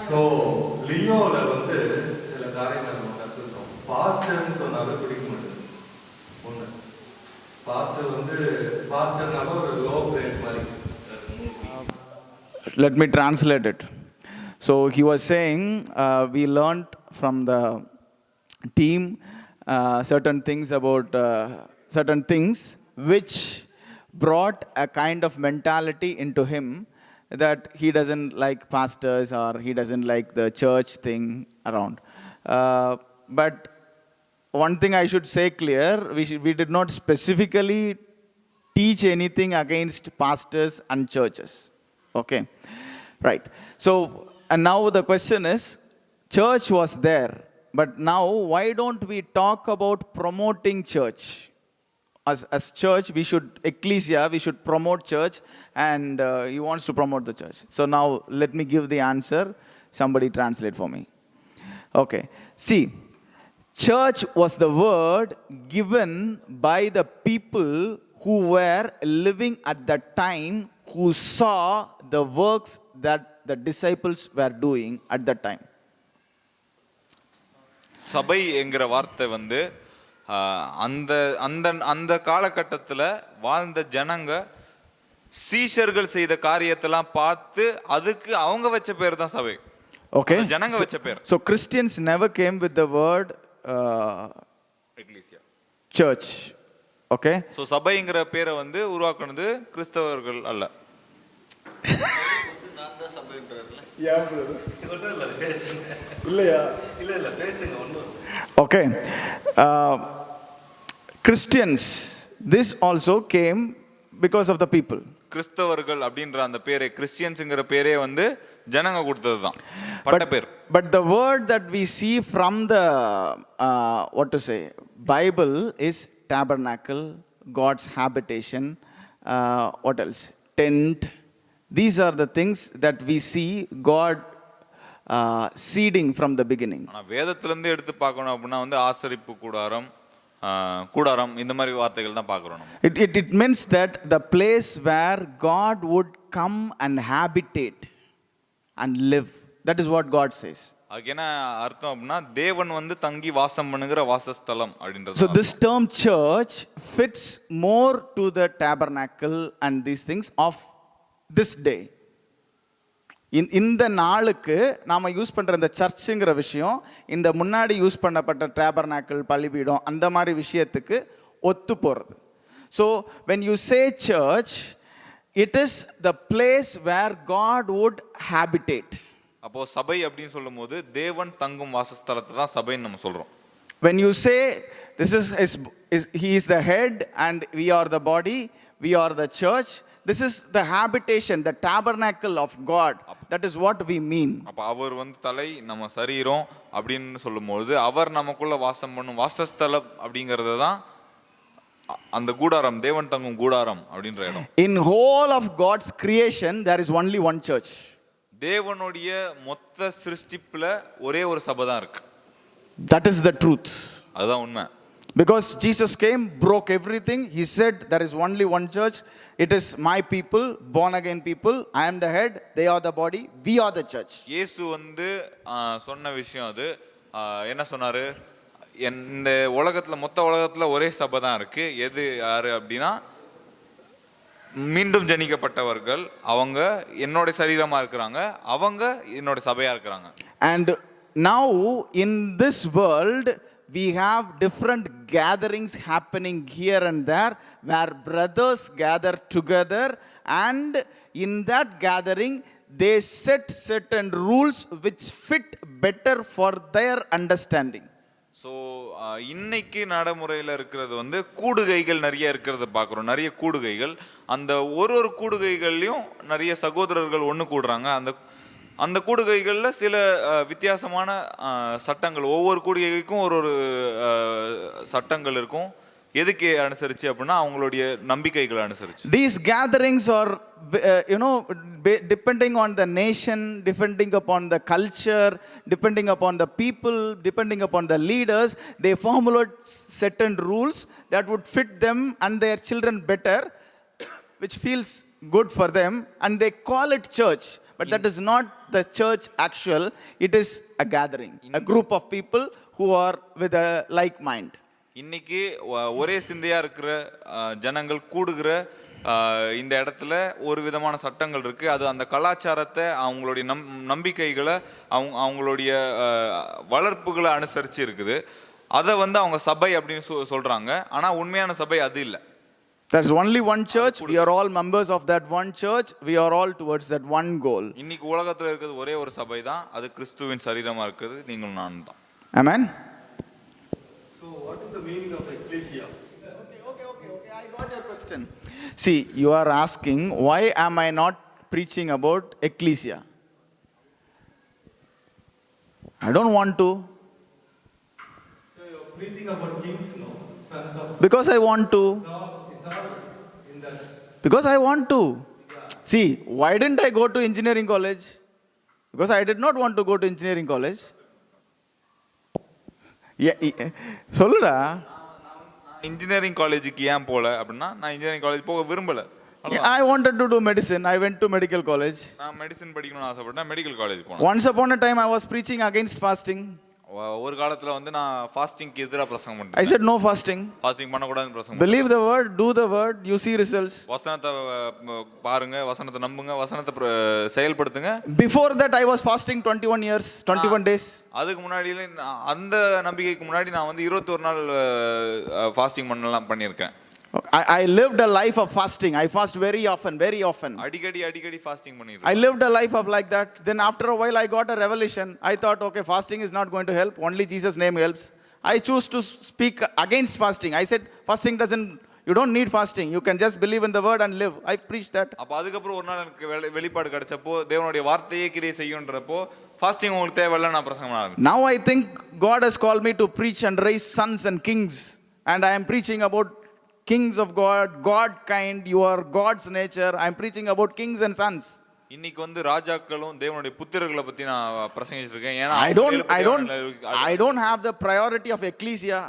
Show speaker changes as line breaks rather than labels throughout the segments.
So லியோவில் வந்து சில காரியங்கள் நம்ம கற்றுக்கிட்டோம். பாஸ்டர்னு சொன்னாவே பிடிக்க மாட்டேது. ஒன்று பாஸ்டர் வந்து பாஸ்டர்னால ஒரு லோ கிரேட் மாதிரி.
Let me translate it. So he was saying we learned from the team certain things about certain things which brought a kind of mentality into him that he doesn't like pastors or he doesn't like the church thing around. But one thing I should say clear, we did not specifically teach anything against pastors and churches. Okay, right. So, and now the question is, church was there, but now why don't we talk about promoting church? As church, we should, Ecclesia, we should promote church, and he wants to promote the church. So now let me give the answer. Somebody translate for me. Okay. See, church was the word given by the people who were living at that time, who saw the works that the disciples were doing at that time.
சபை என்கிற வார்த்தை வந்து அந்த அந்த அந்த காலகட்டத்தில் வாழ்ந்த ஜனங்க சீஷர்கள் செய்த காரியத்தெல்லாம் பார்த்து அதுக்கு அவங்க வச்ச பேர் தான் சபை.
Okay.
ஜனங்க வச்ச பேர்.
So Christians never came with the word
Ecclesia.
church. Okay.
So சபைங்கிற பேரை வந்து உருவாக்குனது கிறிஸ்தவர்கள் அல்ல. நான் தான் சபைன்றறல.
Yeah brother.
இல்ல பேசுங்க.
இல்லையா?
இல்ல பேசுங்க ஒண்ணு.
Okay. Christians, this also came because of the people.
கிறிஸ்தவர்கள் அப்படின்ற அந்த பேரே, கிறிஸ்டியன்ஸ்ங்கிற பேரே வந்து ஜனங்க கொடுத்தது தான், பட்ட பேர்.
But the word that we see from the what to say Bible is tabernacle, God's habitation, what else, tent. These are the things that we see God seeding from the beginning.
ஆனா வேதத்துல இருந்து எடுத்து பார்க்கணும் அப்படின்னா வந்து ஆசரிப்பு கூடாரம், கூடாரம், இந்த மாதிரி வார்த்தைகள் தான் பார்க்குறோம் நம்ம.
It means that the place where God would come and habitate and live. That is what God says.
அதுக்கு என்ன அர்த்தம் அப்படின்னா தேவன் வந்து தங்கி வாசம் பண்ணுகிற வாசஸ்தலம் அப்படின்றது.
So this term church fits more to the tabernacle and these things of this day. இந்த நாளுக்கு நாம யூஸ் பண்ற இந்த சர்ச்சுங்கிற விஷயம் இந்த முன்னாடி யூஸ் பண்ணப்பட்ட டேபர்னாக்கிள், பலிபீடம் அந்த மாதிரி விஷயத்துக்கு ஒத்து போறது. So when you say church, it is the place where God would habitate.
அப்போ சபை அப்படின்னு சொல்லும்போது தேவன் தங்கும் வாசஸ்தலத்தை தான் சபைன்னு நம்ம சொல்றோம்.
When you say this is he is the head and we are the body, we are the church, this is the habitation, the tabernacle of God. That is what we mean.
அப்ப அவர் வந்து தலை, நம்ம சரீரம் அப்படின்னு சொல்லும்போது அவர் நமக்குள்ள வாசம் பண்ணும் வாசஸ்தலம் அப்படிங்கிறது தான் அந்த கூடாரம், தேவன் தங்கும் கூடாரம் அப்படின்ற இடம்.
In whole of God's creation there is only one church.
தேவனுடைய மொத்த சிருஷ்டிப்புல ஒரே ஒரு சபை தான் இருக்கு.
That is the truth.
அதுதான் உண்மை.
Because Jesus came, broke everything. He said there is only one church. It is my people, born again people. I am the head, they are the body, we are the church.
இயேசு வந்து சொன்ன விஷயம் அது. என்ன சொன்னாரு? இந்த உலகத்துல, மொத்த உலகத்துல ஒரே சபை தான் இருக்கு. எது யாரு அப்படின்னா மீண்டும் ஜனிக்கப்பட்டவர்கள், அவங்க என்னோட சரீரமா இருக்கிறாங்க, அவங்க என்னோட சபையா இருக்கிறாங்க.
And now in this world we have different gatherings happening here and there where brothers gather together, and in that gathering they set certain rules which fit better for their understanding.
So இன்னைக்கு நடைமுறையில் இருக்கிறது வந்து கூடுகைகள் நிறைய இருக்கிறத பார்க்குறோம். நிறைய கூடுகைகள், அந்த ஒரு கூடுகைகள்லையும் நிறைய சகோதரர்கள் ஒன்று கூடுறாங்க. அந்த கூடுகைகளில் சில வித்தியாசமான சட்டங்கள், ஒவ்வொரு கூடுகைக்கும் ஒரு சட்டங்கள் இருக்கும். எதுக்கு அனுசரிச்சு அப்படின்னா அவங்களுடைய நம்பிக்கைகளை அனுசரிச்சு.
These gatherings are depending on the nation, depending upon the culture, depending upon the people, depending upon the leaders. They formulate certain rules that would fit them and their children better, which feels good for them, and they call it church. But that is not the church actual. It is a gathering, a group of people who are with a like mind.
இன்னைக்கு ஒரே சிந்தையா இருக்கிற ஜனங்கள் கூடுகிற இந்த இடத்துல ஒரு விதமான சட்டங்கள் இருக்கு. அது அந்த கலாச்சாரத்தை, அவங்களுடைய நம்பிக்கைகளை, அவங்களுடைய வளர்ப்புகளை அனுசரிச்சு இருக்குது. அதை வந்து அவங்க சபை அப்படின்னு சொல்றாங்க. ஆனா உண்மையான சபை அது இல்லை.
There's only one church. We are all members of that one church. We are all towards that one goal.
இன்னைக்கு உலகத்துல இருக்கிறது ஒரே ஒரு சபை தான். அது கிறிஸ்துவின் சரீரமா இருக்குது. நீங்களும் நானும் தான்.
Amen.
So what is the meaning of ecclesia?
Okay. I got your question. See, you are asking why am I not preaching about ecclesia? I don't want to.
So you're preaching about kings, no? Sons of.
Because I want to.
It's all in that.
Because I want to. See, why didn't I go to engineering college? Because I did not want to go to engineering college. சொல்லுடா.
Engineering காலேஜுக்கு ஏன் போல அப்படின்னா, நான் engineering college போக விரும்பல.
I wanted to do medicine. I went to medical college.
நான் medicine படிக்கணும்னு ஆசைப்பட்டேன். மெடிக்கல் காலேஜ் போனேன்.
Once upon a time I was preaching against fasting.
ஒரு காலத்துல வந்து நான் ஃபாஸ்டிங்க்கு எதிரா பிரசங்கம் பண்ணேன்.
I said no fasting.
Fasting பண்ண கூடாதுன்னு பிரசங்கம்.
Believe the word, do the word, you see results.
வசனத்தை பாருங்க, வசனத்தை நம்புங்க, வசனத்தை செயல்படுத்துங்க.
Before that I was fasting 21 years, 21 days.
அதுக்கு முன்னாடி அந்த நம்பிக்கைக்கு முன்னாடி நான் வந்து 21 நாள் ஃபாஸ்டிங் பண்ணியிருக்கேன்.
I lived a life of fasting. I fast very often.
அடிக்கடி ஃபாஸ்டிங் பண்ணிருக்கேன்.
I lived a life of like that. Then after a while I got a revelation. I thought, okay, fasting is not going to help. Only Jesus' name helps. I choose to speak against fasting. I said, fasting you don't need fasting. You can just believe in the word and live. I preached that.
அப்ப அதுக்கு அப்புறம் ஒரு நாள் எனக்கு வெளிப்பாடு கிடைச்சப்போ, தேவனுடைய வார்த்தையே கிரியை செய்யும்ன்றப்போ, ஃபாஸ்டிங் உங்களுக்கு தேவையில்லை, நான் பிரசங்கம் பண்ணேன்.
Now I think God has called me to preach and raise sons and kings. And I am preaching about kings of God, God kind, you are God's nature. I am preaching about kings and sons.
இன்னைக்கு வந்து ராஜாக்களும் தேவனுடைய புத்திரர்களை பத்தி நான் பிரசங்கிச்சிருக்கேன். ஏன்னா
I don't have the priority of ecclesia.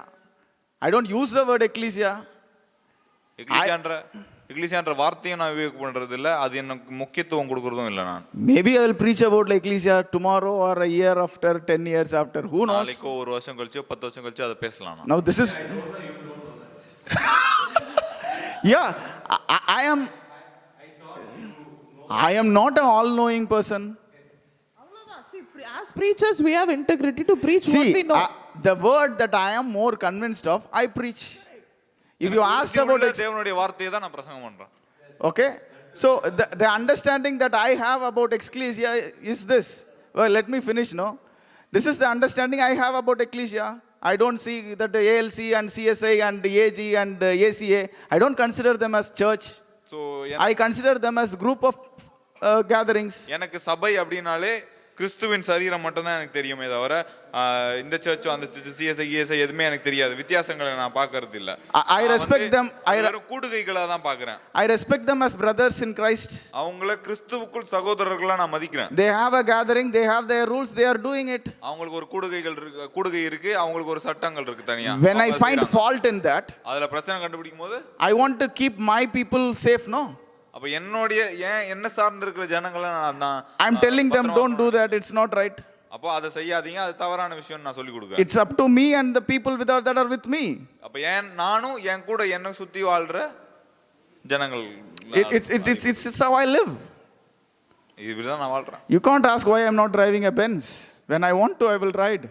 I don't use the word ecclesia.
எக்லீசியான்ற வார்த்தையை நான் உபயோகம் பண்றது இல்ல. அது எனக்கு முக்கியத்துவம் கொடுக்கறதும் இல்ல. நான்
maybe I will preach about ecclesia tomorrow or a year after, 10 years after, who knows.
நாளைக்கோ ஒரு வருஷம் கழிச்சோ 10 வருஷம் கழிச்சோ அதை பேசலாம்.
Now this is yeah, I am not an all-knowing person.
As preachers, we have integrity to preach what we know.
The word that I am more convinced of, I preach. If you asked about
தேவனுடைய வார்த்தையை தான் நான் பிரசங்கம் பண்றேன்.
Okay, so the understanding that I have about ecclesia is this. Well, let me finish. No, this is the understanding I have about ecclesia. I don't see that the ALC and CSI and AG and ACA, I don't consider them as church.
So
I consider them as group of gatherings.
எனக்கு சபை அப்படினாலே கிறிஸ்துவின் சரீரம் மட்டும் தான் எனக்கு தெரியுமே தவிர இந்த சர்ச்சோ அந்த சிஎஸ்ஐ இஎஸ்ஐ எதுவுமே எனக்கு தெரியாது. வித்தியாசங்களை நான் பார்க்கறது இல்ல.
I respect them.
கூடுகைகளா தான் பார்க்கறேன்.
I respect them as brothers in Christ.
அவங்கள கிறிஸ்துவுக்குள் சகோதரர்களா நான் மதிக்கிறேன்.
They have a gathering, they have their rules, they are doing it.
அவங்களுக்கு ஒரு கூடுகை இருக்கு, அவங்களுக்கு ஒரு சட்டங்கள் இருக்கு தனியா.
When I find fault in that,
அதுல பிரச்சனை கண்டுபிடிக்கும்போது
I want to keep my people safe, no?
அப்ப என்னோட என்ன சார்ந்து இருக்கிற ஜனங்களை நான்
I'm telling them don't do that, it's not right.
அப்ப அதை செய்யாதீங்க, அது தவறான விஷயம் நான் சொல்லி கொடுக்கிறேன்.
It's up to me and the people that are with me.
அப்ப நானும் என் கூட என்ன சுத்தி வாழ்ற ஜனங்கள்
it's how I live.
இப்படிதான் நான் வாழ்றேன்.
You can't ask why I'm not driving a Benz. When I want to, I will ride.